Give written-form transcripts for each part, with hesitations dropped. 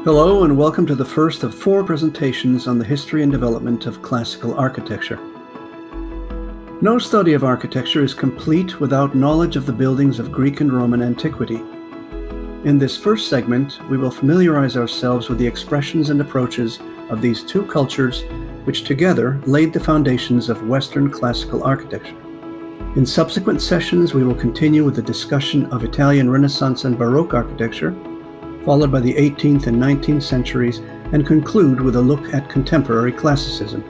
Hello and welcome to the first of 4 presentations on the history and development of classical architecture. No study of architecture is complete without knowledge of the buildings of Greek and Roman antiquity. In this first segment, we will familiarize ourselves with the expressions and approaches of these two cultures, which together laid the foundations of Western classical architecture. In subsequent sessions, we will continue with the discussion of Italian Renaissance and Baroque architecture, followed by the 18th and 19th centuries, and conclude with a look at contemporary classicism.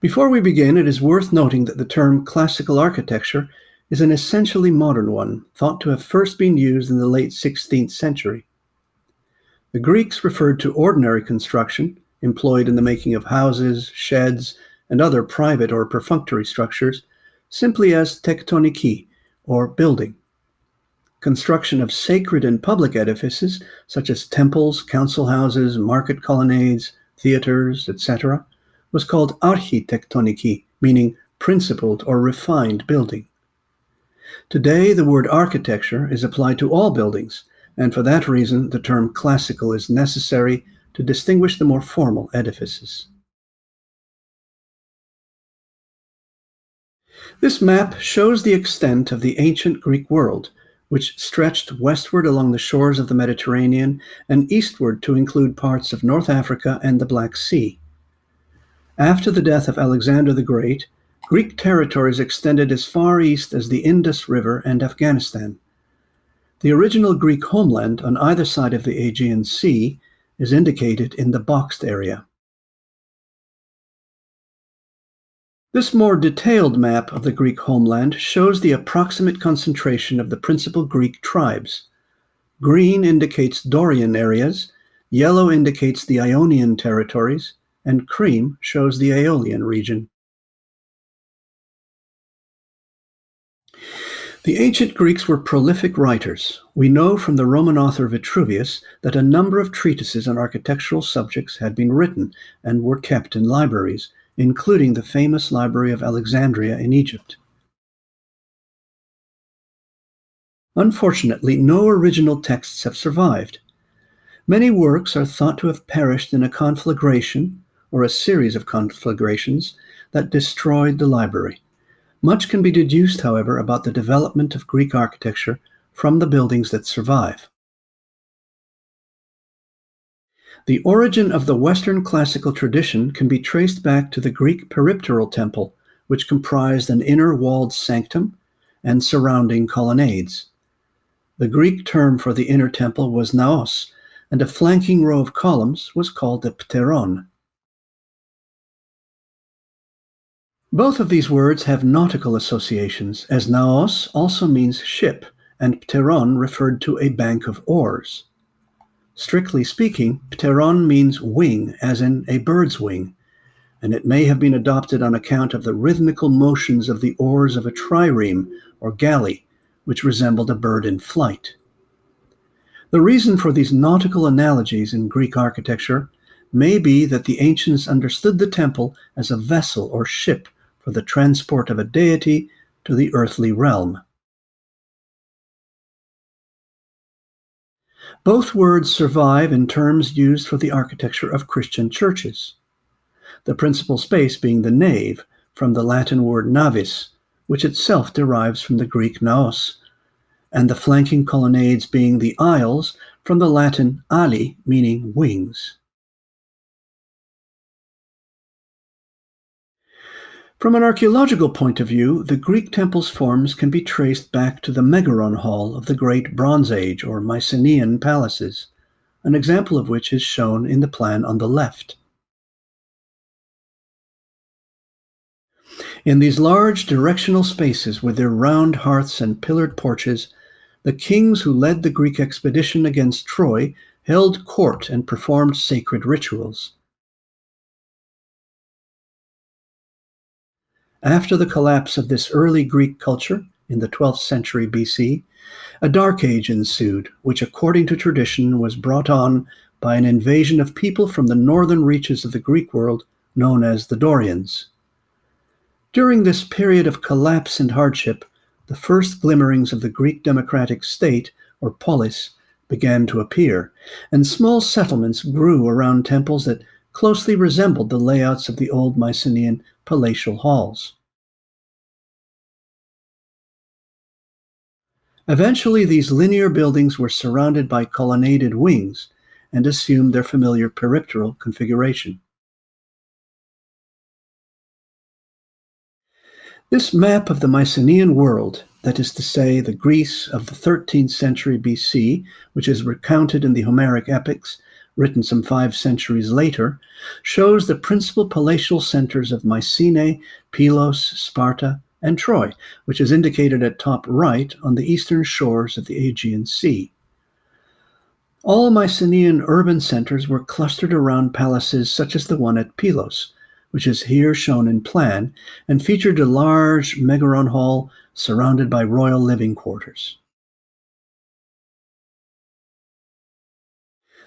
Before we begin, it is worth noting that the term classical architecture is an essentially modern one, thought to have first been used in the late 16th century. The Greeks referred to ordinary construction, employed in the making of houses, sheds, and other private or perfunctory structures, simply as tektoniki, or building. Construction of sacred and public edifices, such as temples, council houses, market colonnades, theaters, etc., was called architektoniki, meaning principled or refined building. Today, the word architecture is applied to all buildings, and for that reason, the term classical is necessary to distinguish the more formal edifices. This map shows the extent of the ancient Greek world, which stretched westward along the shores of the Mediterranean and eastward to include parts of North Africa and the Black Sea. After the death of Alexander the Great, Greek territories extended as far east as the Indus River and Afghanistan. The original Greek homeland on either side of the Aegean Sea is indicated in the boxed area. This more detailed map of the Greek homeland shows the approximate concentration of the principal Greek tribes. Green indicates Dorian areas, yellow indicates the Ionian territories, and cream shows the Aeolian region. The ancient Greeks were prolific writers. We know from the Roman author Vitruvius that a number of treatises on architectural subjects had been written and were kept in libraries, including the famous Library of Alexandria in Egypt. Unfortunately, no original texts have survived. Many works are thought to have perished in a conflagration, or a series of conflagrations, that destroyed the library. Much can be deduced, however, about the development of Greek architecture from the buildings that survive. The origin of the Western classical tradition can be traced back to the Greek peripteral temple, which comprised an inner walled sanctum and surrounding colonnades. The Greek term for the inner temple was naos, and a flanking row of columns was called the pteron. Both of these words have nautical associations, as naos also means ship, and pteron referred to a bank of oars. Strictly speaking, pteron means wing, as in a bird's wing, and it may have been adopted on account of the rhythmical motions of the oars of a trireme, or galley, which resembled a bird in flight. The reason for these nautical analogies in Greek architecture may be that the ancients understood the temple as a vessel or ship for the transport of a deity to the earthly realm. Both words survive in terms used for the architecture of Christian churches. The principal space being the nave, from the Latin word navis, which itself derives from the Greek naos, and the flanking colonnades being the aisles, from the Latin ali, meaning wings. From an archaeological point of view, the Greek temple's forms can be traced back to the Megaron Hall of the Great Bronze Age or Mycenaean palaces, an example of which is shown in the plan on the left. In these large directional spaces with their round hearths and pillared porches, the kings who led the Greek expedition against Troy held court and performed sacred rituals. After the collapse of this early Greek culture, in the 12th century BC, a Dark Age ensued, which according to tradition was brought on by an invasion of people from the northern reaches of the Greek world known as the Dorians. During this period of collapse and hardship, the first glimmerings of the Greek democratic state, or polis, began to appear, and small settlements grew around temples that closely resembled the layouts of the old Mycenaean palatial halls. Eventually, these linear buildings were surrounded by colonnaded wings and assumed their familiar peripteral configuration. This map of the Mycenaean world, that is to say, the Greece of the 13th century BC, which is recounted in the Homeric epics, written some 5 centuries later, shows the principal palatial centers of Mycenae, Pylos, Sparta, and Troy, which is indicated at top right on the eastern shores of the Aegean Sea. All Mycenaean urban centers were clustered around palaces such as the one at Pylos, which is here shown in plan, and featured a large megaron hall surrounded by royal living quarters.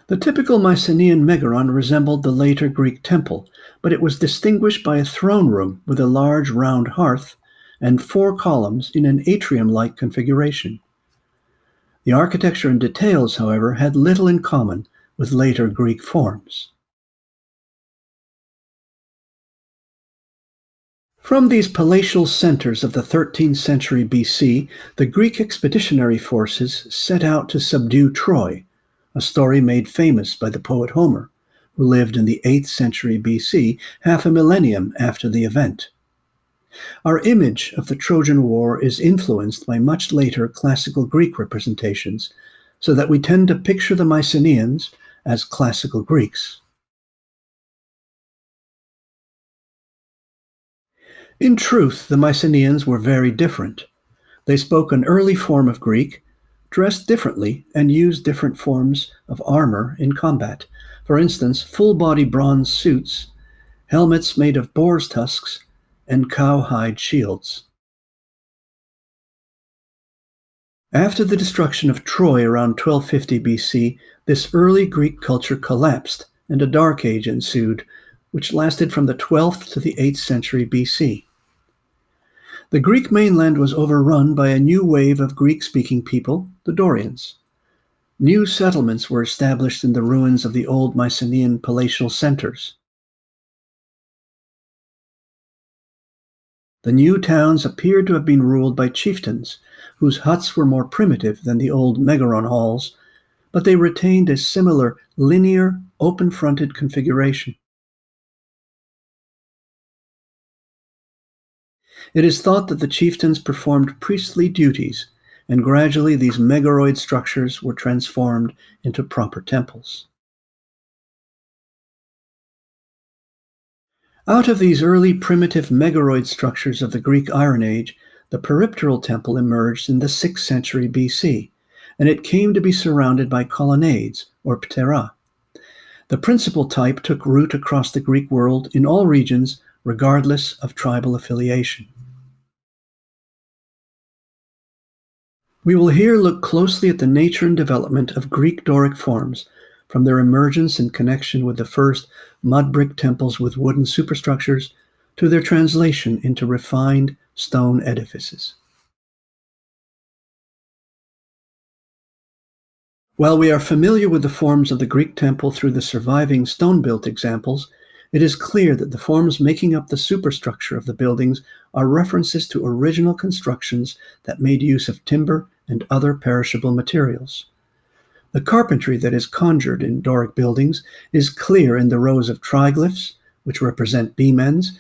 The typical Mycenaean megaron resembled the later Greek temple, but it was distinguished by a throne room with a large round hearth and 4 columns in an atrium-like configuration. The architecture and details, however, had little in common with later Greek forms. From these palatial centers of the 13th century BC, the Greek expeditionary forces set out to subdue Troy, a story made famous by the poet Homer, who lived in the 8th century BC, half a millennium after the event. Our image of the Trojan War is influenced by much later classical Greek representations, so that we tend to picture the Mycenaeans as classical Greeks. In truth, the Mycenaeans were very different. They spoke an early form of Greek, dressed differently, and used different forms of armor in combat. For instance, full-body bronze suits, helmets made of boar's tusks, and cowhide shields. After the destruction of Troy around 1250 BC, this early Greek culture collapsed, and a Dark Age ensued, which lasted from the 12th to the 8th century BC. The Greek mainland was overrun by a new wave of Greek-speaking people, the Dorians. New settlements were established in the ruins of the old Mycenaean palatial centers. The new towns appeared to have been ruled by chieftains, whose huts were more primitive than the old megaron halls, but they retained a similar linear, open-fronted configuration. It is thought that the chieftains performed priestly duties, and gradually these megaroid structures were transformed into proper temples. Out of these early primitive megaroid structures of the Greek Iron Age, the peripteral temple emerged in the 6th century BC, and it came to be surrounded by colonnades, or ptera. The principal type took root across the Greek world in all regions, regardless of tribal affiliation. We will here look closely at the nature and development of Greek Doric forms, from their emergence in connection with the first mud brick temples with wooden superstructures to their translation into refined stone edifices. While we are familiar with the forms of the Greek temple through the surviving stone-built examples, it is clear that the forms making up the superstructure of the buildings are references to original constructions that made use of timber and other perishable materials. The carpentry that is conjured in Doric buildings is clear in the rows of triglyphs, which represent beam ends,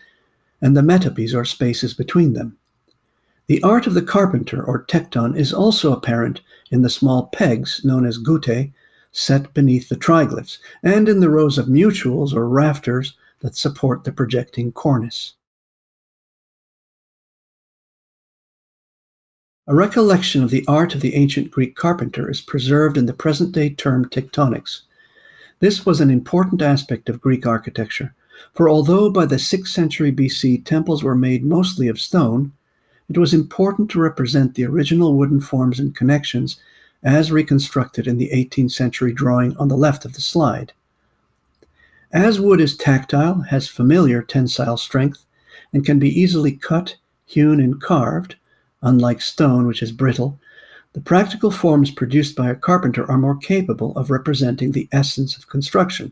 and the metopes, or spaces between them. The art of the carpenter, or tekton, is also apparent in the small pegs, known as gute, set beneath the triglyphs, and in the rows of mutules, or rafters, that support the projecting cornice. A recollection of the art of the ancient Greek carpenter is preserved in the present-day term tectonics. This was an important aspect of Greek architecture, for although by the 6th century BC temples were made mostly of stone, it was important to represent the original wooden forms and connections as reconstructed in the 18th century drawing on the left of the slide. As wood is tactile, has familiar tensile strength, and can be easily cut, hewn, and carved, unlike stone, which is brittle, The practical forms produced by a carpenter are more capable of representing the essence of construction.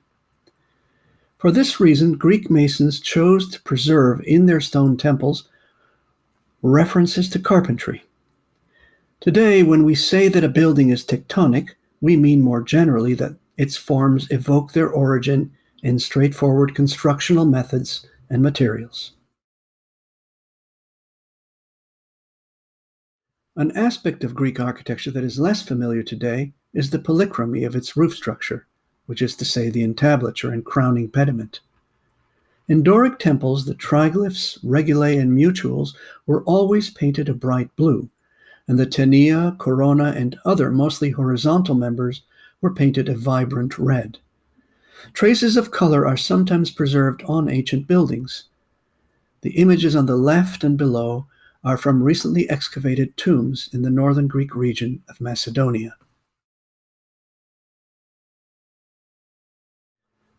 For this reason, Greek masons chose to preserve in their stone temples references to carpentry. Today, when we say that a building is tectonic, we mean more generally that its forms evoke their origin in straightforward constructional methods and materials. An aspect of Greek architecture that is less familiar today is the polychromy of its roof structure, which is to say the entablature and crowning pediment. In Doric temples, the triglyphs, regulae, and mutules were always painted a bright blue, and the tenea, corona, and other mostly horizontal members were painted a vibrant red. Traces of color are sometimes preserved on ancient buildings. The images on the left and below are from recently excavated tombs in the northern Greek region of Macedonia.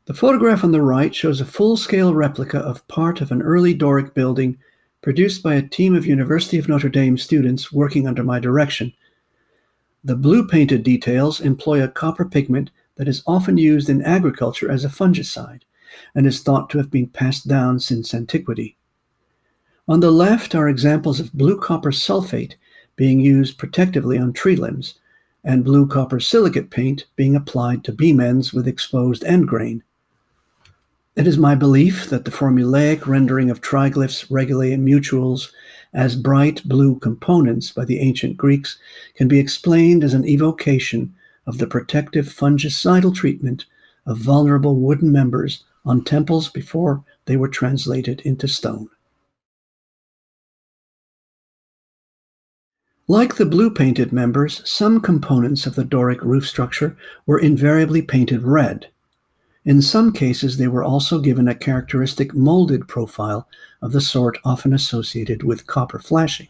The photograph on the right shows a full-scale replica of part of an early Doric building produced by a team of University of Notre Dame students working under my direction. The blue-painted details employ a copper pigment that is often used in agriculture as a fungicide and is thought to have been passed down since antiquity. On the left are examples of blue copper sulfate being used protectively on tree limbs, and blue copper silicate paint being applied to beam ends with exposed end grain. It is my belief that the formulaic rendering of triglyphs, regulae, and mutules as bright blue components by the ancient Greeks can be explained as an evocation of the protective fungicidal treatment of vulnerable wooden members on temples before they were translated into stone. Like the blue-painted members, some components of the Doric roof structure were invariably painted red. In some cases, they were also given a characteristic molded profile of the sort often associated with copper flashing.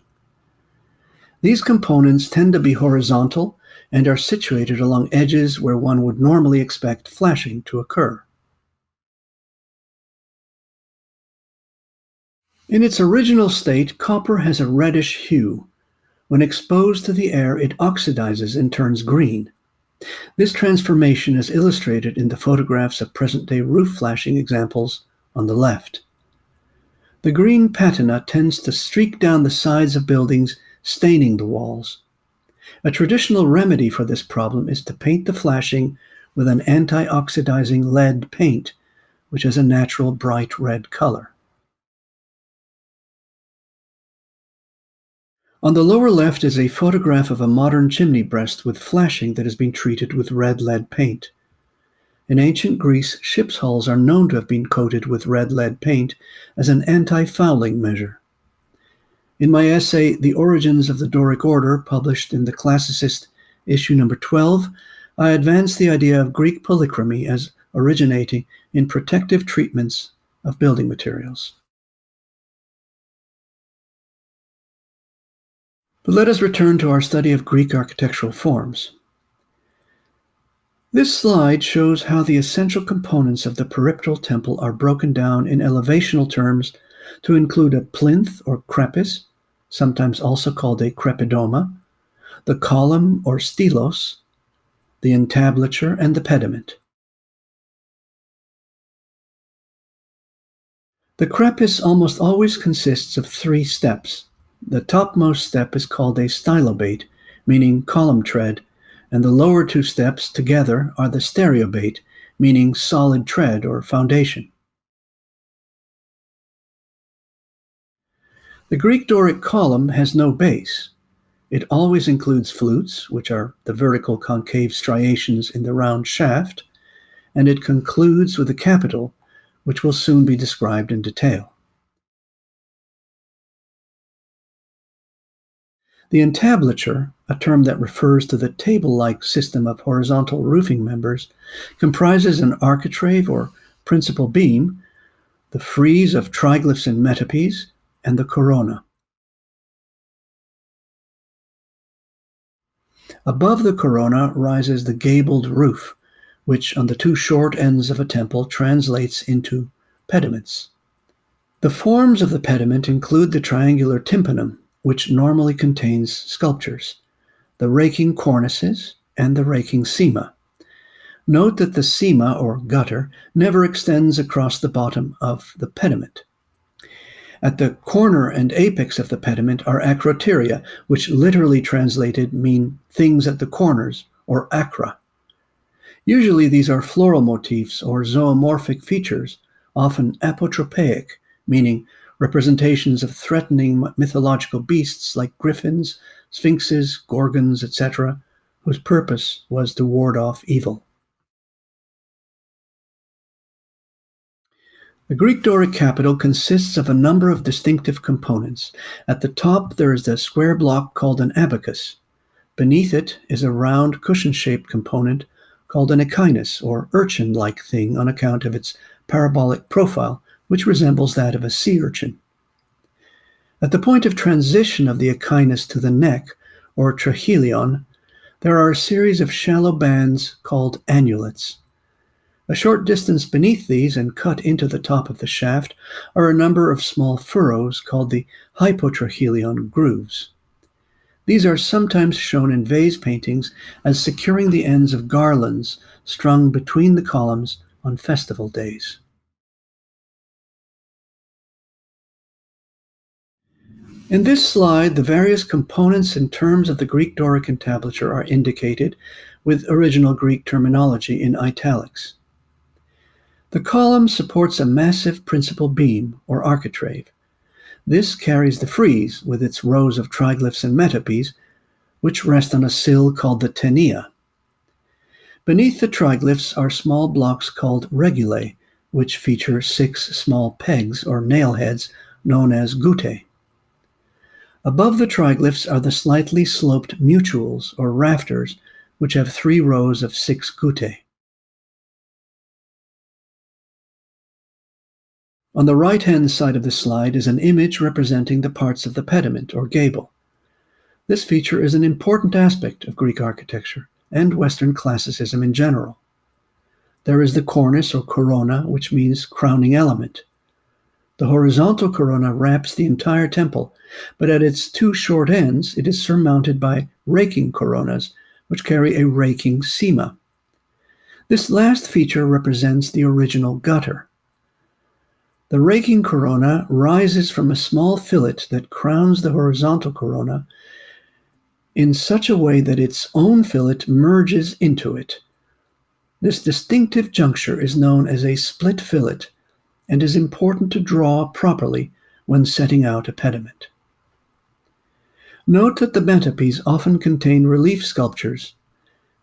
These components tend to be horizontal and are situated along edges where one would normally expect flashing to occur. In its original state, copper has a reddish hue. When exposed to the air, it oxidizes and turns green. This transformation is illustrated in the photographs of present-day roof flashing examples on the left. The green patina tends to streak down the sides of buildings, staining the walls. A traditional remedy for this problem is to paint the flashing with an anti-oxidizing lead paint, which has a natural bright red color. On the lower left is a photograph of a modern chimney breast with flashing that has been treated with red lead paint. In ancient Greece, ships' hulls are known to have been coated with red lead paint as an anti-fouling measure. In my essay, The Origins of the Doric Order, published in The Classicist, issue number 12, I advance the idea of Greek polychromy as originating in protective treatments of building materials. But let us return to our study of Greek architectural forms. This slide shows how the essential components of the peripteral temple are broken down in elevational terms to include a plinth or crepis, sometimes also called a crepidoma, the column or stylos, the entablature, and the pediment. The crepis almost always consists of 3 steps. The topmost step is called a stylobate, meaning column tread, and the lower 2 steps together are the stereobate, meaning solid tread or foundation. The Greek Doric column has no base. It always includes flutes, which are the vertical concave striations in the round shaft, and it concludes with a capital, which will soon be described in detail. The entablature, a term that refers to the table-like system of horizontal roofing members, comprises an architrave or principal beam, the frieze of triglyphs and metopes, and the corona. Above the corona rises the gabled roof, which on the 2 short ends of a temple translates into pediments. The forms of the pediment include the triangular tympanum, which normally contains sculptures, the raking cornices, and the raking cyma. Note that the cyma, or gutter, never extends across the bottom of the pediment. At the corner and apex of the pediment are acroteria, which literally translated mean things at the corners, or acra. Usually these are floral motifs or zoomorphic features, often apotropaic, meaning representations of threatening mythological beasts like griffins, sphinxes, gorgons, etc., whose purpose was to ward off evil. The Greek Doric capital consists of a number of distinctive components. At the top there is the square block called an abacus. Beneath it is a round cushion-shaped component called an echinus, or urchin-like thing on account of its parabolic profile, which resembles that of a sea urchin. At the point of transition of the echinus to the neck, or trachelion, there are a series of shallow bands called annulets. A short distance beneath these and cut into the top of the shaft are a number of small furrows called the hypotrachelion grooves. These are sometimes shown in vase paintings as securing the ends of garlands strung between the columns on festival days. In this slide, the various components and terms of the Greek Doric entablature are indicated with original Greek terminology in italics. The column supports a massive principal beam, or architrave. This carries the frieze with its rows of triglyphs and metopes, which rest on a sill called the tenia. Beneath the triglyphs are small blocks called regulae, which feature 6 small pegs, or nail heads, known as guttae. Above the triglyphs are the slightly sloped mutules, or rafters, which have 3 rows of 6 guttae. On the right-hand side of the slide is an image representing the parts of the pediment, or gable. This feature is an important aspect of Greek architecture and Western classicism in general. There is the cornice, or corona, which means crowning element. The horizontal corona wraps the entire temple, but at its 2 short ends it is surmounted by raking coronas, which carry a raking cyma. This last feature represents the original gutter. The raking corona rises from a small fillet that crowns the horizontal corona in such a way that its own fillet merges into it. This distinctive juncture is known as a split fillet and is important to draw properly when setting out a pediment. Note that the metopes often contain relief sculptures.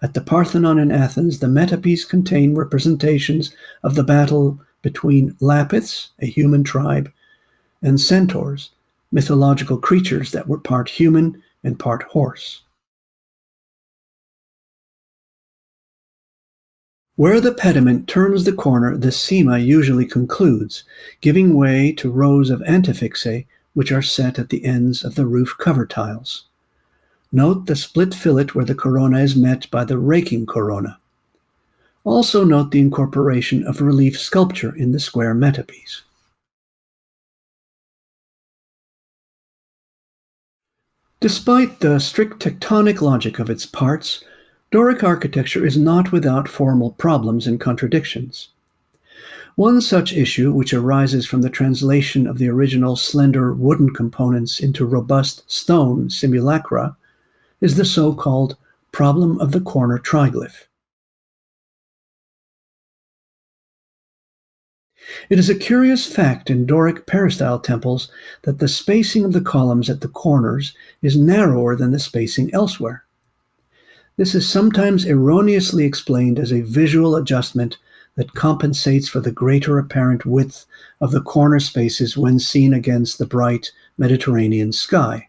At the Parthenon in Athens, the metopes contain representations of the battle between Lapiths, a human tribe, and centaurs, mythological creatures that were part human and part horse. Where the pediment turns the corner, the cyma usually concludes, giving way to rows of antefixae, which are set at the ends of the roof cover tiles. Note the split fillet where the corona is met by the raking corona. Also note the incorporation of relief sculpture in the square metopes. Despite the strict tectonic logic of its parts, Doric architecture is not without formal problems and contradictions. One such issue, which arises from the translation of the original slender wooden components into robust stone simulacra, is the so-called problem of the corner triglyph. It is a curious fact in Doric peristyle temples that the spacing of the columns at the corners is narrower than the spacing elsewhere. This is sometimes erroneously explained as a visual adjustment that compensates for the greater apparent width of the corner spaces when seen against the bright Mediterranean sky.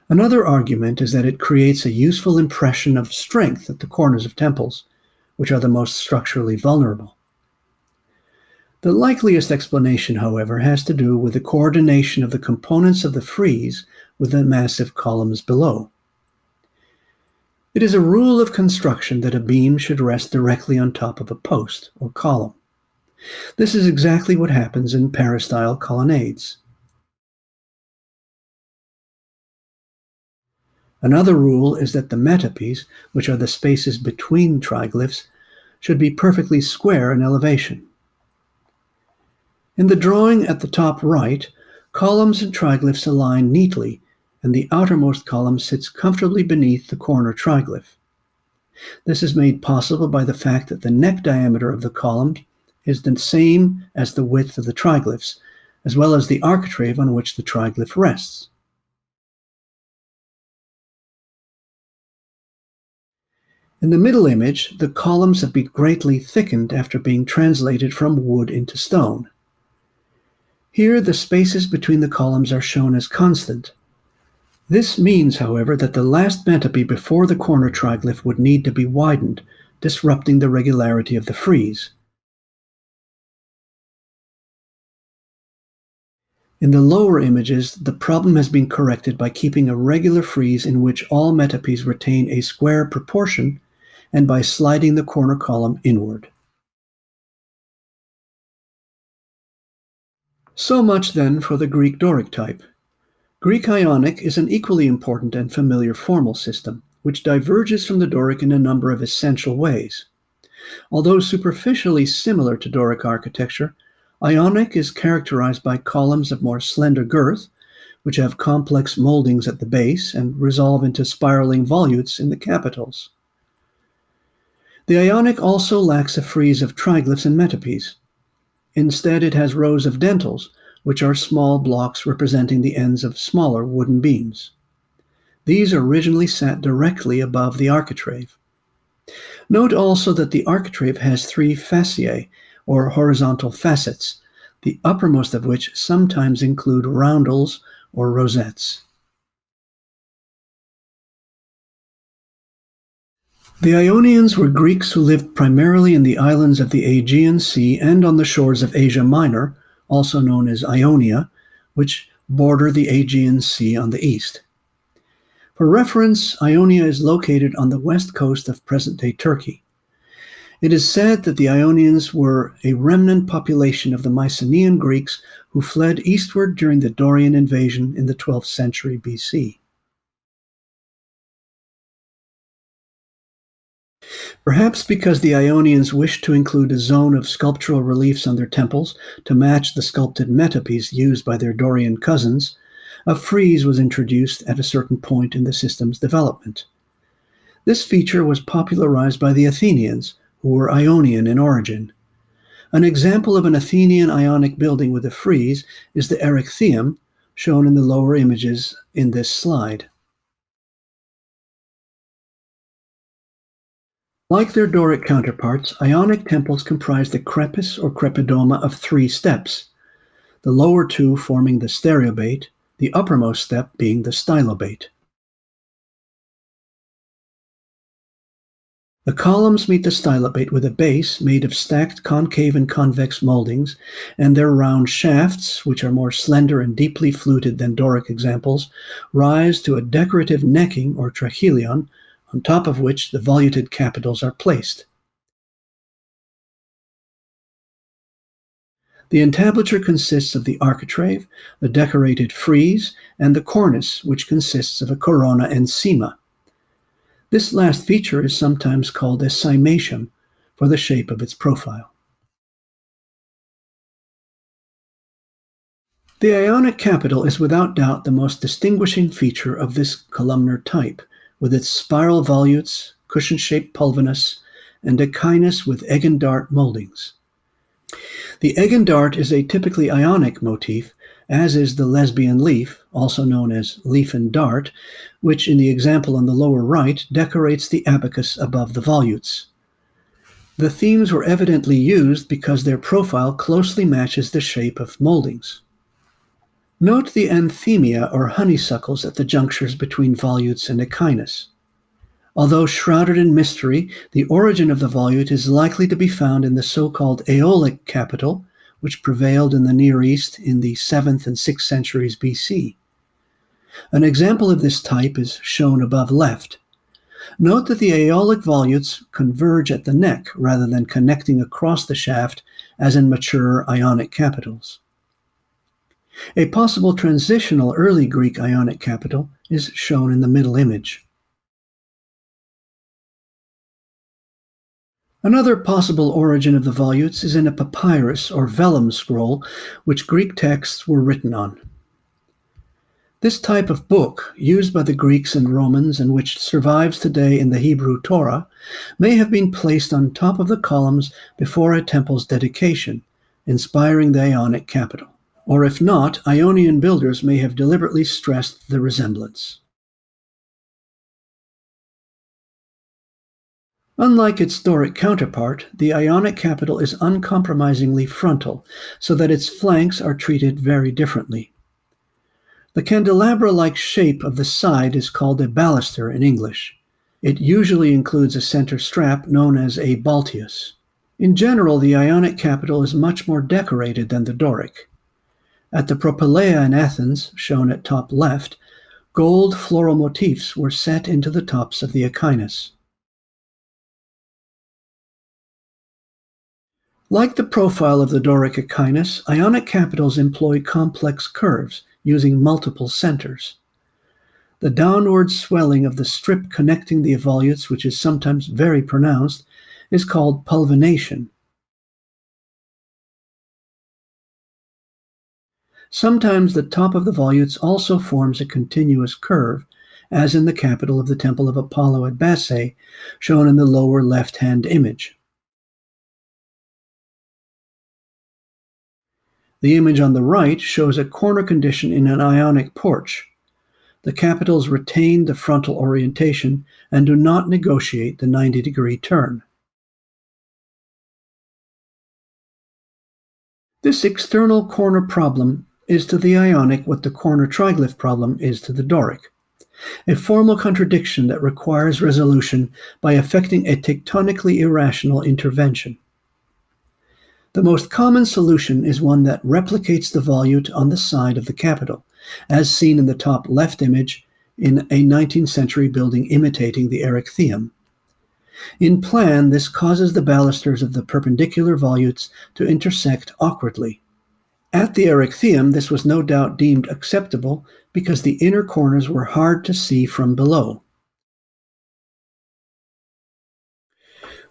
Another argument is that it creates a useful impression of strength at the corners of temples, which are the most structurally vulnerable. The likeliest explanation, however, has to do with the coordination of the components of the frieze with the massive columns below. It is a rule of construction that a beam should rest directly on top of a post or column. This is exactly what happens in peristyle colonnades. Another rule is that the metopes, which are the spaces between triglyphs, should be perfectly square in elevation. In the drawing at the top right, columns and triglyphs align neatly, and the outermost column sits comfortably beneath the corner triglyph. This is made possible by the fact that the neck diameter of the column is the same as the width of the triglyphs, as well as the architrave on which the triglyph rests. In the middle image, the columns have been greatly thickened after being translated from wood into stone. Here, the spaces between the columns are shown as constant. This means, however, that the last metope before the corner triglyph would need to be widened, disrupting the regularity of the frieze. In the lower images, the problem has been corrected by keeping a regular frieze in which all metopes retain a square proportion and by sliding the corner column inward. So much then for the Greek Doric type. Greek Ionic is an equally important and familiar formal system, which diverges from the Doric in a number of essential ways. Although superficially similar to Doric architecture, Ionic is characterized by columns of more slender girth, which have complex moldings at the base and resolve into spiraling volutes in the capitals. The Ionic also lacks a frieze of triglyphs and metopes. Instead, it has rows of dentils, which are small blocks representing the ends of smaller wooden beams. These originally sat directly above the architrave. Note also that the architrave has 3 fasciae, or horizontal facets, the uppermost of which sometimes include roundels or rosettes. The Ionians were Greeks who lived primarily in the islands of the Aegean Sea and on the shores of Asia Minor, also known as Ionia, which border the Aegean Sea on the east. For reference, Ionia is located on the west coast of present-day Turkey. It is said that the Ionians were a remnant population of the Mycenaean Greeks who fled eastward during the Dorian invasion in the 12th century BC. Perhaps because the Ionians wished to include a zone of sculptural reliefs on their temples to match the sculpted metopes used by their Dorian cousins, a frieze was introduced at a certain point in the system's development. This feature was popularized by the Athenians, who were Ionian in origin. An example of an Athenian Ionic building with a frieze is the Erechtheum, shown in the lower images in this slide. Like their Doric counterparts, Ionic temples comprise the crepus or crepidoma of 3 steps, the lower 2 forming the stereobate, the uppermost step being the stylobate. The columns meet the stylobate with a base made of stacked concave and convex moldings, and their round shafts, which are more slender and deeply fluted than Doric examples, rise to a decorative necking or trachelion, on top of which the voluted capitals are placed. The entablature consists of the architrave, the decorated frieze, and the cornice, which consists of a corona and cyma. This last feature is sometimes called a cymatium for the shape of its profile. The Ionic capital is without doubt the most distinguishing feature of this columnar type, with its spiral volutes, cushion-shaped pulvinus, and echinus with egg and dart moldings. The egg and dart is a typically Ionic motif, as is the lesbian leaf, also known as leaf and dart, which in the example on the lower right decorates the abacus above the volutes. The themes were evidently used because their profile closely matches the shape of moldings. Note the anthemia or honeysuckles at the junctures between volutes and echinus. Although shrouded in mystery, the origin of the volute is likely to be found in the so-called Aeolic capital, which prevailed in the Near East in the 7th and 6th centuries BC. An example of this type is shown above left. Note that the Aeolic volutes converge at the neck rather than connecting across the shaft as in mature Ionic capitals. A possible transitional early Greek Ionic capital is shown in the middle image. Another possible origin of the volutes is in a papyrus or vellum scroll which Greek texts were written on. This type of book, used by the Greeks and Romans and which survives today in the Hebrew Torah, may have been placed on top of the columns before a temple's dedication, inspiring the Ionic capital. Or if not, Ionian builders may have deliberately stressed the resemblance. Unlike its Doric counterpart, the Ionic capital is uncompromisingly frontal, so that its flanks are treated very differently. The candelabra-like shape of the side is called a baluster in English. It usually includes a center strap known as a balteus. In general, the Ionic capital is much more decorated than the Doric. At the Propylaea in Athens, shown at top left, gold floral motifs were set into the tops of the echinus. Like the profile of the Doric echinus, Ionic capitals employ complex curves using multiple centers. The downward swelling of the strip connecting the volutes, which is sometimes very pronounced, is called pulvination. Sometimes the top of the volutes also forms a continuous curve, as in the capital of the Temple of Apollo at Bassae, shown in the lower left-hand image. The image on the right shows a corner condition in an Ionic porch. The capitals retain the frontal orientation and do not negotiate the 90-degree turn. This external corner problem is to the Ionic what the corner triglyph problem is to the Doric, a formal contradiction that requires resolution by effecting a tectonically irrational intervention. The most common solution is one that replicates the volute on the side of the capital, as seen in the top left image in a 19th century building imitating the Erechtheum. In plan, this causes the balusters of the perpendicular volutes to intersect awkwardly. At the Erechtheum, this was no doubt deemed acceptable because the inner corners were hard to see from below.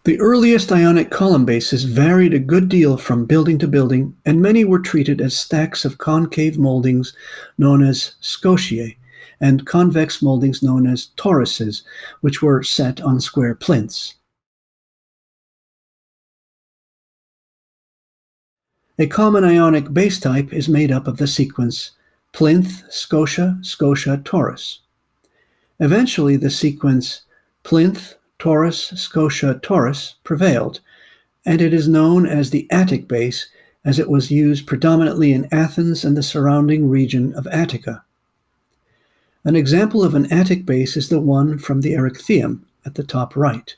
The earliest Ionic column bases varied a good deal from building to building, and many were treated as stacks of concave moldings known as scotiae, and convex moldings known as toruses, which were set on square plinths. A common Ionic base type is made up of the sequence plinth, scotia, scotia, torus. Eventually, the sequence plinth, torus, scotia, torus prevailed, and it is known as the Attic base as it was used predominantly in Athens and the surrounding region of Attica. An example of an Attic base is the one from the Erechtheum at the top right.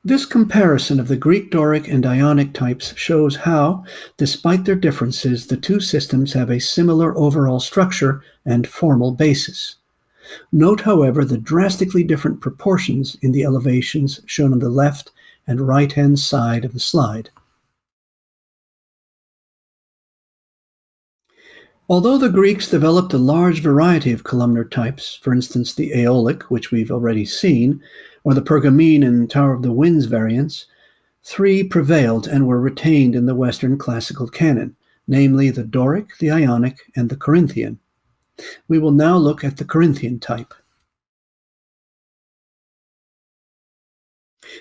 This comparison of the Greek Doric and Ionic types shows how, despite their differences, the two systems have a similar overall structure and formal basis. Note, however, the drastically different proportions in the elevations shown on the left and right-hand side of the slide. Although the Greeks developed a large variety of columnar types, for instance the Aeolic, which we've already seen, or the Pergamene and Tower of the Winds variants, three prevailed and were retained in the Western classical canon, namely the Doric, the Ionic, and the Corinthian. We will now look at the Corinthian type.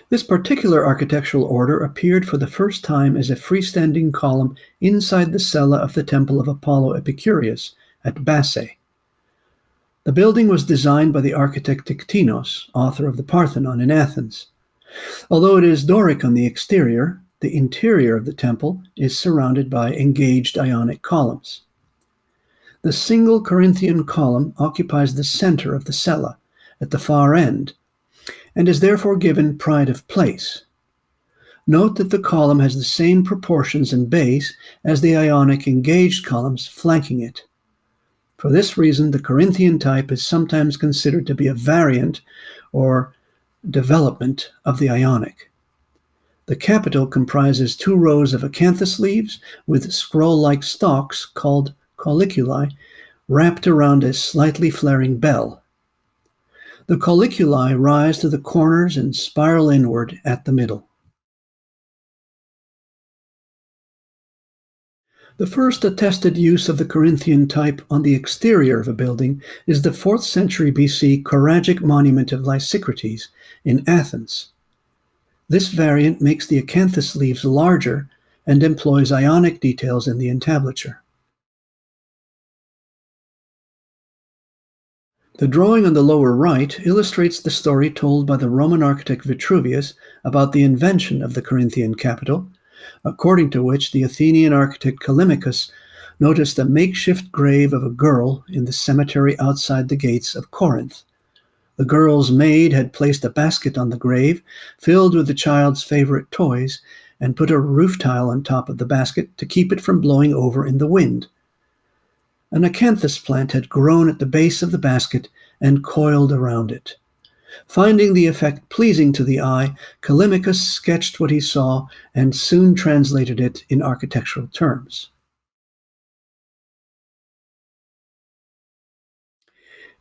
This particular architectural order appeared for the first time as a freestanding column inside the cella of the Temple of Apollo Epicurus at Bassae. The building was designed by the architect Tiktinos, author of the Parthenon in Athens. Although it is Doric on the exterior, the interior of the temple is surrounded by engaged Ionic columns. The single Corinthian column occupies the center of the cella, at the far end, and is therefore given pride of place. Note that the column has the same proportions and base as the Ionic engaged columns flanking it. For this reason, the Corinthian type is sometimes considered to be a variant or development of the Ionic. The capital comprises two rows of acanthus leaves with scroll-like stalks called colliculi wrapped around a slightly flaring bell. The colliculi rise to the corners and spiral inward at the middle. The first attested use of the Corinthian type on the exterior of a building is the 4th century BC Choragic monument of Lysicrates in Athens. This variant makes the acanthus leaves larger and employs Ionic details in the entablature. The drawing on the lower right illustrates the story told by the Roman architect Vitruvius about the invention of the Corinthian capital, according to which the Athenian architect Callimachus noticed a makeshift grave of a girl in the cemetery outside the gates of Corinth. The girl's maid had placed a basket on the grave, filled with the child's favorite toys, and put a roof tile on top of the basket to keep it from blowing over in the wind. An acanthus plant had grown at the base of the basket and coiled around it. Finding the effect pleasing to the eye, Callimachus sketched what he saw and soon translated it in architectural terms.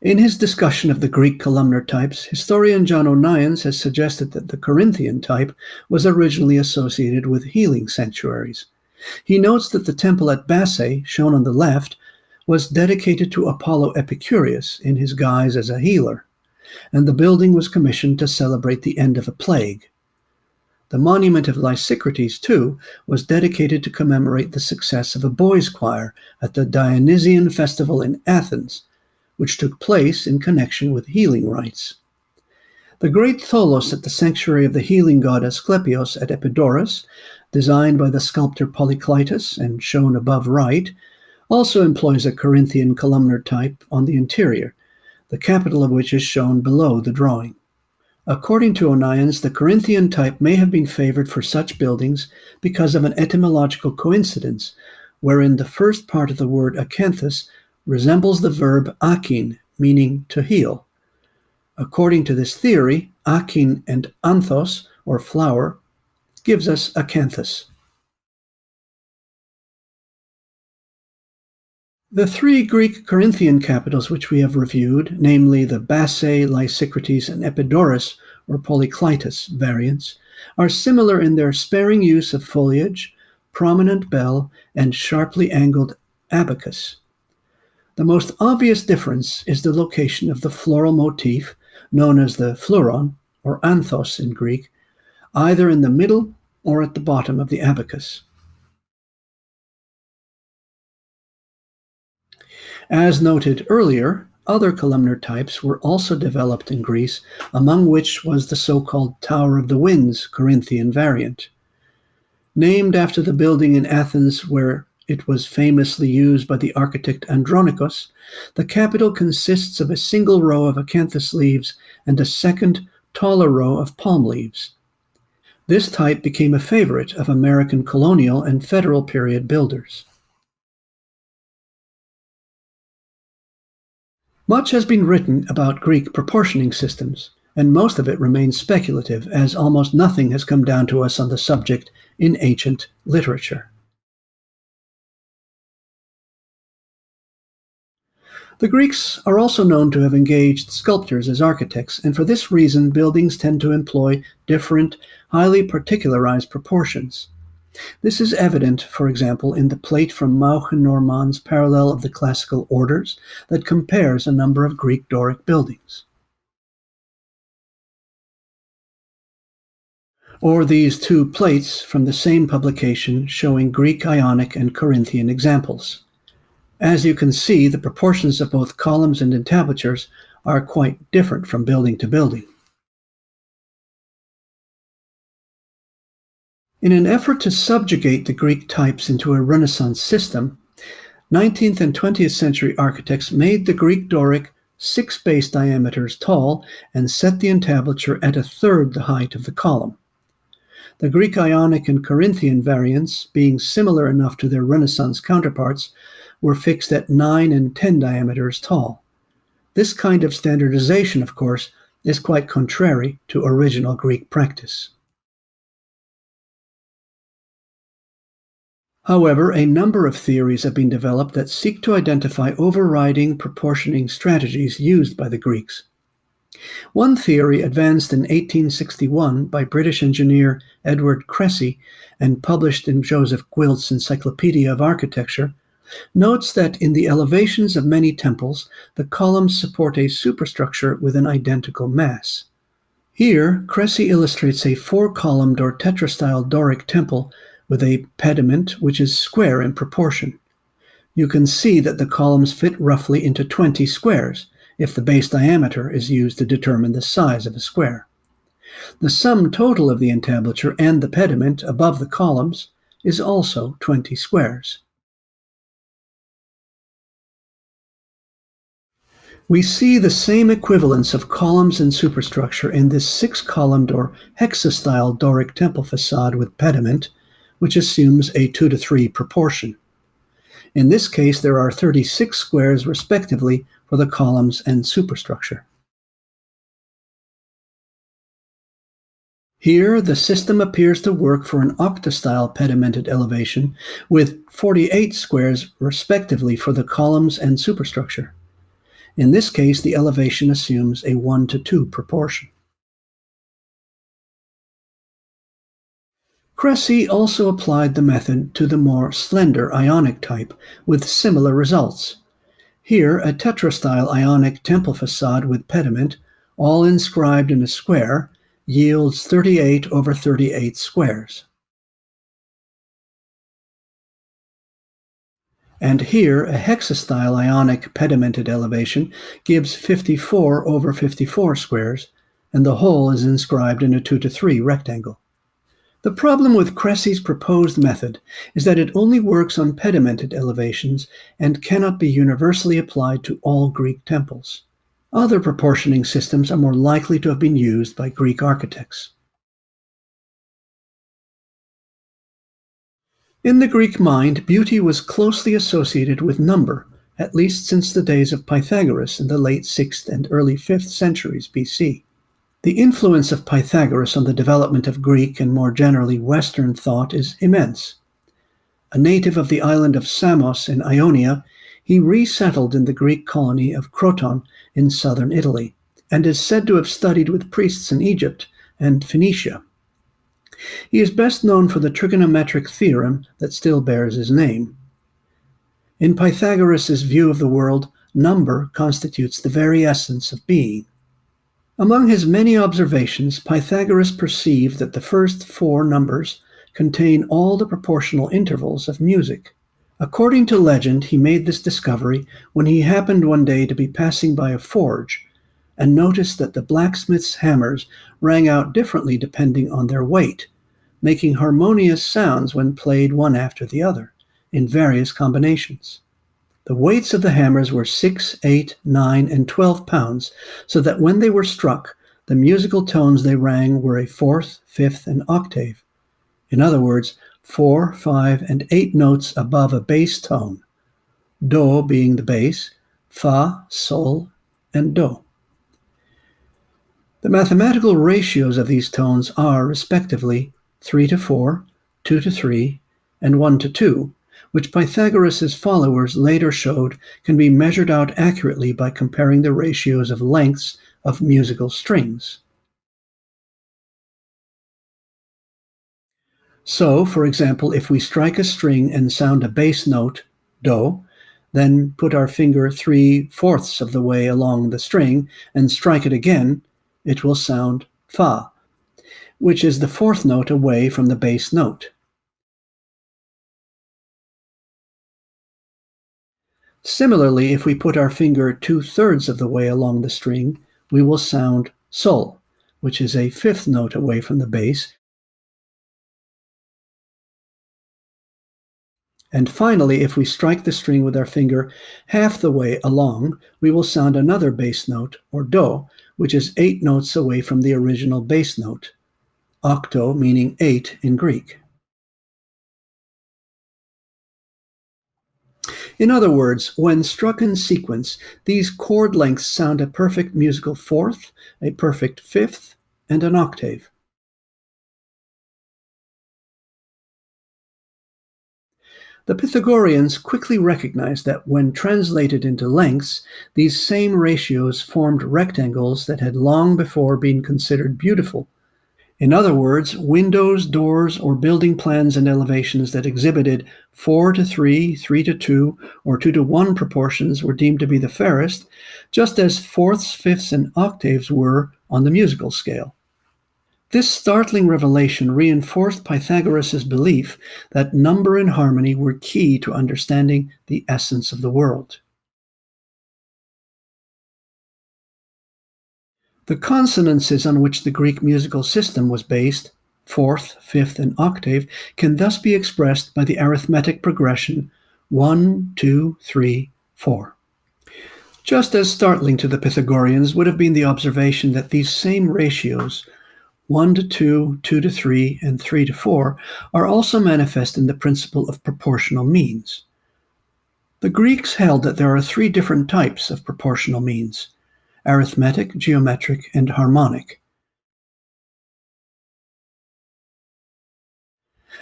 In his discussion of the Greek columnar types, historian John Onions has suggested that the Corinthian type was originally associated with healing sanctuaries. He notes that the temple at Basae, shown on the left, was dedicated to Apollo Epicurus in his guise as a healer, and the building was commissioned to celebrate the end of a plague. The monument of Lysicrates, too, was dedicated to commemorate the success of a boys' choir at the Dionysian festival in Athens, which took place in connection with healing rites. The great tholos at the sanctuary of the healing god Asclepios at Epidaurus, designed by the sculptor Polykleitos and shown above right, also employs a Corinthian columnar type on the interior, the capital of which is shown below the drawing. According to Onions, the Corinthian type may have been favored for such buildings because of an etymological coincidence, wherein the first part of the word acanthus resembles the verb akin, meaning to heal. According to this theory, akin and anthos, or flower, gives us acanthus. The three Greek Corinthian capitals which we have reviewed, namely the Basae, Lysicrates, and Epidaurus, or Polykleitos variants, are similar in their sparing use of foliage, prominent bell, and sharply angled abacus. The most obvious difference is the location of the floral motif, known as the fleuron, or anthos in Greek, either in the middle or at the bottom of the abacus. As noted earlier, other columnar types were also developed in Greece, among which was the so-called Tower of the Winds Corinthian variant. Named after the building in Athens where it was famously used by the architect Andronikos, the capital consists of a single row of acanthus leaves and a second, taller row of palm leaves. This type became a favorite of American colonial and federal period builders. Much has been written about Greek proportioning systems, and most of it remains speculative, as almost nothing has come down to us on the subject in ancient literature. The Greeks are also known to have engaged sculptors as architects, and for this reason buildings tend to employ different, highly particularized proportions. This is evident, for example, in the plate from Mauchen-Normand's Parallel of the Classical Orders that compares a number of Greek Doric buildings. Or these two plates from the same publication showing Greek Ionic and Corinthian examples. As you can see, the proportions of both columns and entablatures are quite different from building to building. In an effort to subjugate the Greek types into a Renaissance system, 19th and 20th century architects made the Greek Doric 6 base diameters tall and set the entablature at 1/3 the height of the column. The Greek Ionic and Corinthian variants, being similar enough to their Renaissance counterparts, were fixed at 9 and 10 diameters tall. This kind of standardization, of course, is quite contrary to original Greek practice. However, a number of theories have been developed that seek to identify overriding proportioning strategies used by the Greeks. One theory, advanced in 1861 by British engineer Edward Cressy and published in Joseph Gwilt's Encyclopedia of Architecture, notes that in the elevations of many temples, the columns support a superstructure with an identical mass. Here, Cressy illustrates a four-columned or tetrastyle Doric temple with a pediment which is square in proportion. You can see that the columns fit roughly into 20 squares, if the base diameter is used to determine the size of a square. The sum total of the entablature and the pediment above the columns is also 20 squares. We see the same equivalence of columns and superstructure in this six-columned or hexastyle Doric temple facade with pediment, which assumes a 2:3 proportion. In this case, there are 36 squares respectively for the columns and superstructure. Here, the system appears to work for an octastyle pedimented elevation with 48 squares respectively for the columns and superstructure. In this case, the elevation assumes a 1:2 proportion. Cressy also applied the method to the more slender Ionic type with similar results. Here, a tetrastyle Ionic temple facade with pediment, all inscribed in a square, yields 38/38 squares. And here, a hexastyle Ionic pedimented elevation gives 54/54 squares, and the whole is inscribed in a 2:3 rectangle. The problem with Cressy's proposed method is that it only works on pedimented elevations and cannot be universally applied to all Greek temples. Other proportioning systems are more likely to have been used by Greek architects. In the Greek mind, beauty was closely associated with number, at least since the days of Pythagoras in the late 6th and early 5th centuries BC. The influence of Pythagoras on the development of Greek and more generally Western thought is immense. A native of the island of Samos in Ionia, he resettled in the Greek colony of Croton in southern Italy, and is said to have studied with priests in Egypt and Phoenicia. He is best known for the trigonometric theorem that still bears his name. In Pythagoras' view of the world, number constitutes the very essence of being. Among his many observations, Pythagoras perceived that the first four numbers contain all the proportional intervals of music. According to legend, he made this discovery when he happened one day to be passing by a forge and noticed that the blacksmith's hammers rang out differently depending on their weight, making harmonious sounds when played one after the other, in various combinations. The weights of the hammers were 6, 8, 9, and 12 pounds, so that when they were struck, the musical tones they rang were a fourth, fifth, and octave. In other words, 4, 5, and 8 notes above a bass tone, do being the bass, fa, sol, and do. The mathematical ratios of these tones are, respectively, 3:4, 2:3, and 1:2, which Pythagoras' followers later showed can be measured out accurately by comparing the ratios of lengths of musical strings. So, for example, if we strike a string and sound a bass note, do, then put our finger 3/4 of the way along the string and strike it again, it will sound fa, which is the fourth note away from the bass note. Similarly, if we put our finger 2/3 of the way along the string, we will sound sol, which is a fifth note away from the bass. And finally, if we strike the string with our finger half the way along, we will sound another bass note, or do, which is 8 notes away from the original bass note, octo meaning 8 in Greek. In other words, when struck in sequence, these chord lengths sound a perfect musical fourth, a perfect fifth, and an octave. The Pythagoreans quickly recognized that when translated into lengths, these same ratios formed rectangles that had long before been considered beautiful. In other words, windows, doors, or building plans and elevations that exhibited 4:3, 3:2, or 2:1 proportions were deemed to be the fairest, just as fourths, fifths, and octaves were on the musical scale. This startling revelation reinforced Pythagoras' belief that number and harmony were key to understanding the essence of the world. The consonances on which the Greek musical system was based, fourth, fifth, and octave, can thus be expressed by the arithmetic progression 1, 2, 3, 4. Just as startling to the Pythagoreans would have been the observation that these same ratios, 1:2, 2:3, and 3:4, are also manifest in the principle of proportional means. The Greeks held that there are three different types of proportional means: arithmetic, geometric, and harmonic.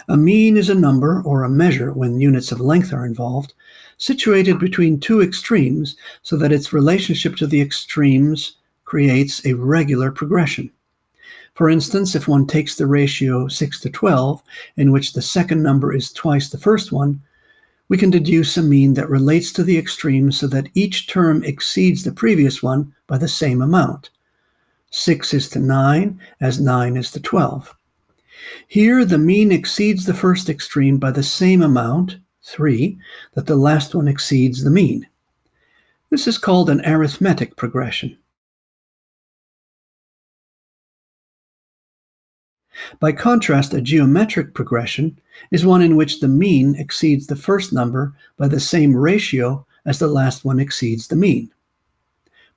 A mean is a number or a measure, when units of length are involved, situated between two extremes so that its relationship to the extremes creates a regular progression. For instance, if one takes the ratio 6:12, in which the second number is twice the first one, we can deduce a mean that relates to the extremes so that each term exceeds the previous one by the same amount. 6 is to 9, as 9 is to 12. Here, the mean exceeds the first extreme by the same amount, 3, that the last one exceeds the mean. This is called an arithmetic progression. By contrast, a geometric progression is one in which the mean exceeds the first number by the same ratio as the last one exceeds the mean.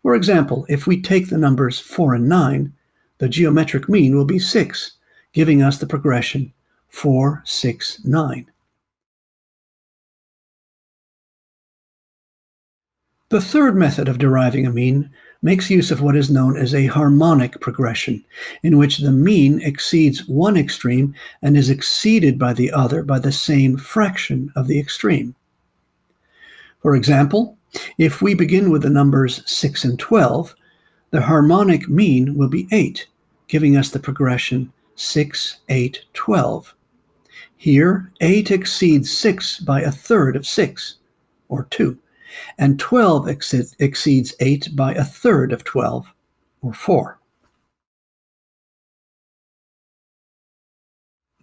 For example, if we take the numbers 4 and 9, the geometric mean will be 6, giving us the progression 4, 6, 9. The third method of deriving a mean makes use of what is known as a harmonic progression, in which the mean exceeds one extreme and is exceeded by the other by the same fraction of the extreme. For example, if we begin with the numbers 6 and 12, the harmonic mean will be 8, giving us the progression 6, 8, 12. Here, 8 exceeds 6 by a third of 6, or 2. And 12 exceeds 8 by a third of 12, or 4.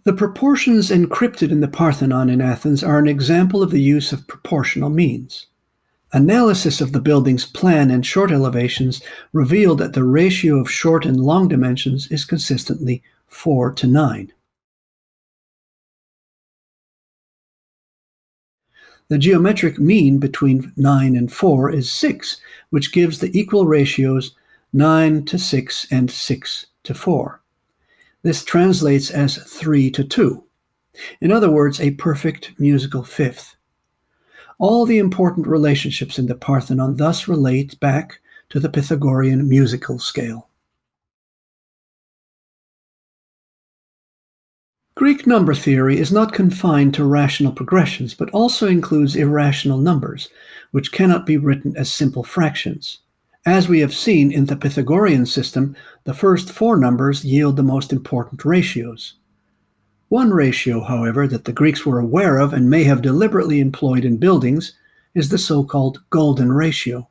The proportions encrypted in the Parthenon in Athens are an example of the use of proportional means. Analysis of the building's plan and short elevations revealed that the ratio of short and long dimensions is consistently 4:9. The geometric mean between 9 and 4 is 6, which gives the equal ratios 9:6 and 6:4. This translates as 3:2. In other words, a perfect musical fifth. All the important relationships in the Parthenon thus relate back to the Pythagorean musical scale. Greek number theory is not confined to rational progressions, but also includes irrational numbers, which cannot be written as simple fractions. As we have seen in the Pythagorean system, the first four numbers yield the most important ratios. One ratio, however, that the Greeks were aware of and may have deliberately employed in buildings is the so-called golden ratio.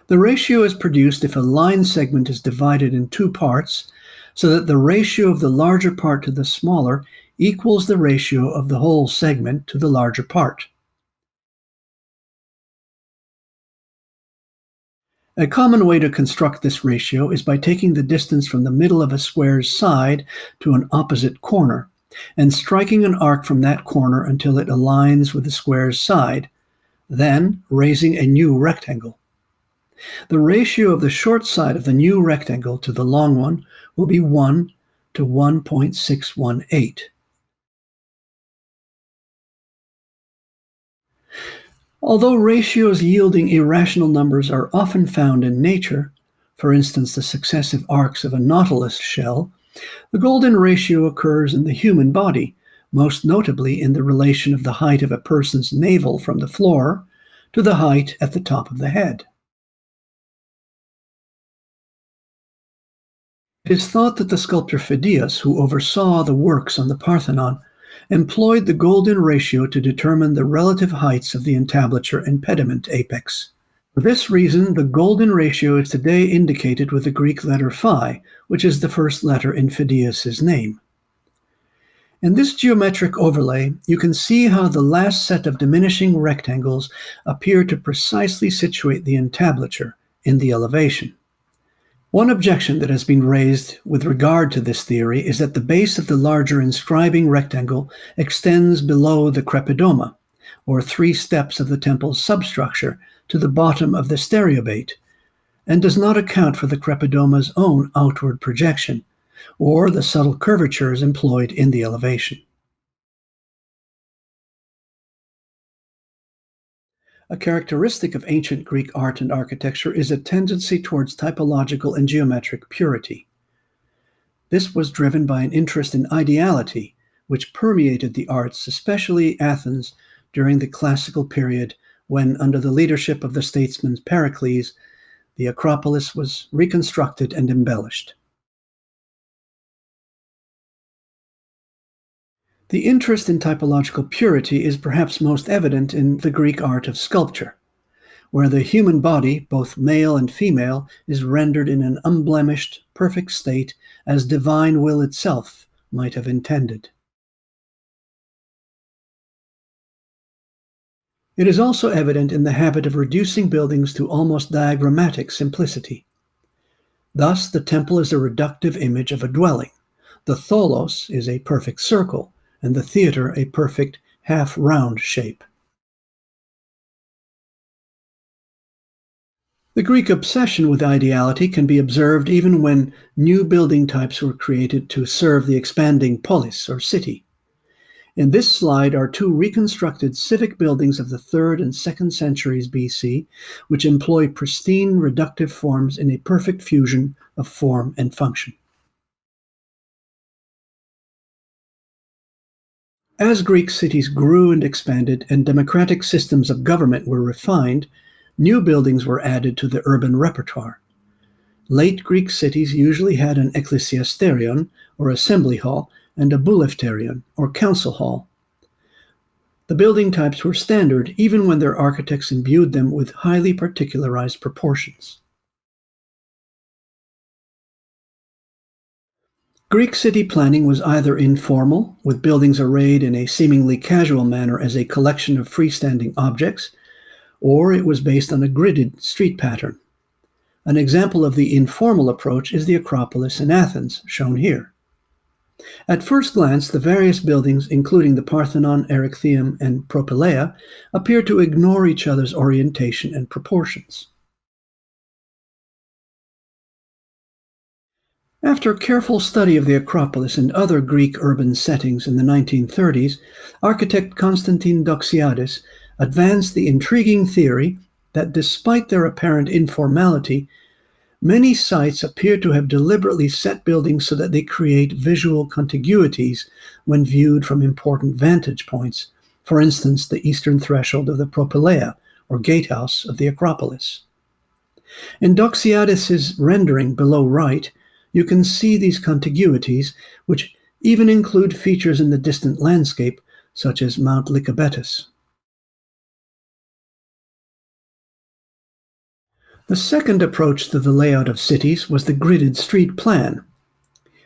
The ratio is produced if a line segment is divided in two parts, so that the ratio of the larger part to the smaller equals the ratio of the whole segment to the larger part. A common way to construct this ratio is by taking the distance from the middle of a square's side to an opposite corner, and striking an arc from that corner until it aligns with the square's side, then raising a new rectangle. The ratio of the short side of the new rectangle to the long one will be 1 to 1.618. Although ratios yielding irrational numbers are often found in nature, for instance the successive arcs of a nautilus shell, the golden ratio occurs in the human body, most notably in the relation of the height of a person's navel from the floor to the height at the top of the head. It is thought that the sculptor Phidias, who oversaw the works on the Parthenon, employed the golden ratio to determine the relative heights of the entablature and pediment apex. For this reason, the golden ratio is today indicated with the Greek letter phi, which is the first letter in Phidias's name. In this geometric overlay, you can see how the last set of diminishing rectangles appear to precisely situate the entablature in the elevation. One objection that has been raised with regard to this theory is that the base of the larger inscribing rectangle extends below the crepidoma, or 3 steps of the temple's substructure, to the bottom of the stereobate, and does not account for the crepidoma's own outward projection, or the subtle curvatures employed in the elevation. A characteristic of ancient Greek art and architecture is a tendency towards typological and geometric purity. This was driven by an interest in ideality, which permeated the arts, especially Athens, during the classical period when, under the leadership of the statesman Pericles, the Acropolis was reconstructed and embellished. The interest in typological purity is perhaps most evident in the Greek art of sculpture, where the human body, both male and female, is rendered in an unblemished, perfect state as divine will itself might have intended. It is also evident in the habit of reducing buildings to almost diagrammatic simplicity. Thus, the temple is a reductive image of a dwelling, the tholos is a perfect circle, and the theater a perfect half-round shape. The Greek obsession with ideality can be observed even when new building types were created to serve the expanding polis, or city. In this slide are 2 reconstructed civic buildings of the 3rd and 2nd centuries BC, which employ pristine reductive forms in a perfect fusion of form and function. As Greek cities grew and expanded and democratic systems of government were refined, new buildings were added to the urban repertoire. Late Greek cities usually had an ekklesiasterion, or assembly hall, and a bouleuterion, or council hall. The building types were standard even when their architects imbued them with highly particularized proportions. Greek city planning was either informal, with buildings arrayed in a seemingly casual manner as a collection of freestanding objects, or it was based on a gridded street pattern. An example of the informal approach is the Acropolis in Athens, shown here. At first glance, the various buildings, including the Parthenon, Erechtheium, and Propylaea, appear to ignore each other's orientation and proportions. After careful study of the Acropolis and other Greek urban settings in the 1930s, architect Konstantin Doxiadis advanced the intriguing theory that despite their apparent informality, many sites appear to have deliberately set buildings so that they create visual contiguities when viewed from important vantage points, for instance, the eastern threshold of the Propylaea, or gatehouse of the Acropolis. In Doxiadis's rendering below right, you can see these contiguities, which even include features in the distant landscape, such as Mount Lycabettus. The second approach to the layout of cities was the gridded street plan.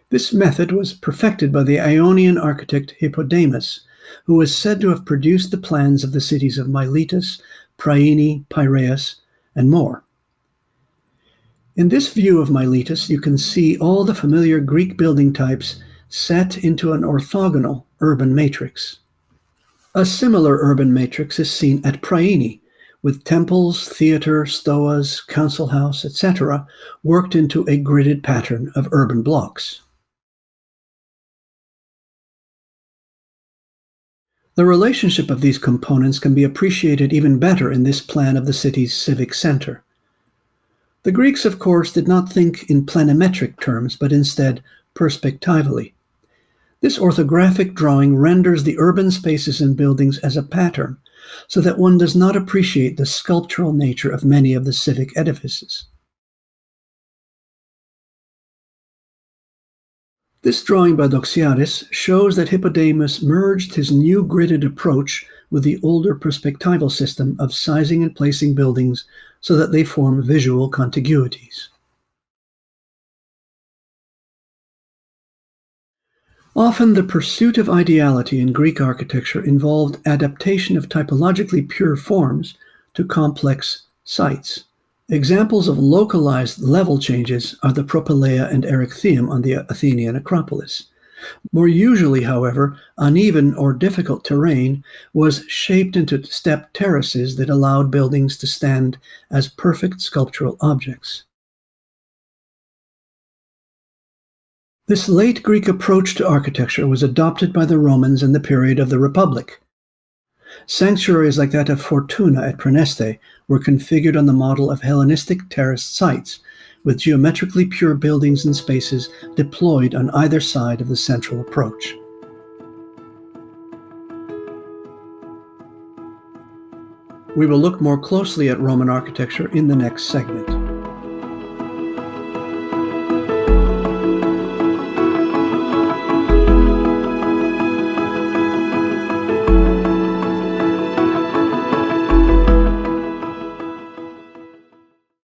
This method was perfected by the Ionian architect Hippodamus, who was said to have produced the plans of the cities of Miletus, Priene, Piraeus, and more. In this view of Miletus, you can see all the familiar Greek building types set into an orthogonal urban matrix. A similar urban matrix is seen at Priene, with temples, theater, stoas, council house, etc., worked into a gridded pattern of urban blocks. The relationship of these components can be appreciated even better in this plan of the city's civic center. The Greeks, of course, did not think in planimetric terms, but instead perspectively. This orthographic drawing renders the urban spaces and buildings as a pattern, so that one does not appreciate the sculptural nature of many of the civic edifices. This drawing by Doxiadis shows that Hippodamus merged his new gridded approach with the older perspectival system of sizing and placing buildings so that they form visual contiguities. Often the pursuit of ideality in Greek architecture involved adaptation of typologically pure forms to complex sites. Examples of localized level changes are the Propylaea and Erechtheium on the Athenian Acropolis. More usually, however, uneven or difficult terrain was shaped into stepped terraces that allowed buildings to stand as perfect sculptural objects. This late Greek approach to architecture was adopted by the Romans in the period of the Republic. Sanctuaries like that of Fortuna at Praeneste were configured on the model of Hellenistic terraced sites, with geometrically pure buildings and spaces deployed on either side of the central approach. We will look more closely at Roman architecture in the next segment.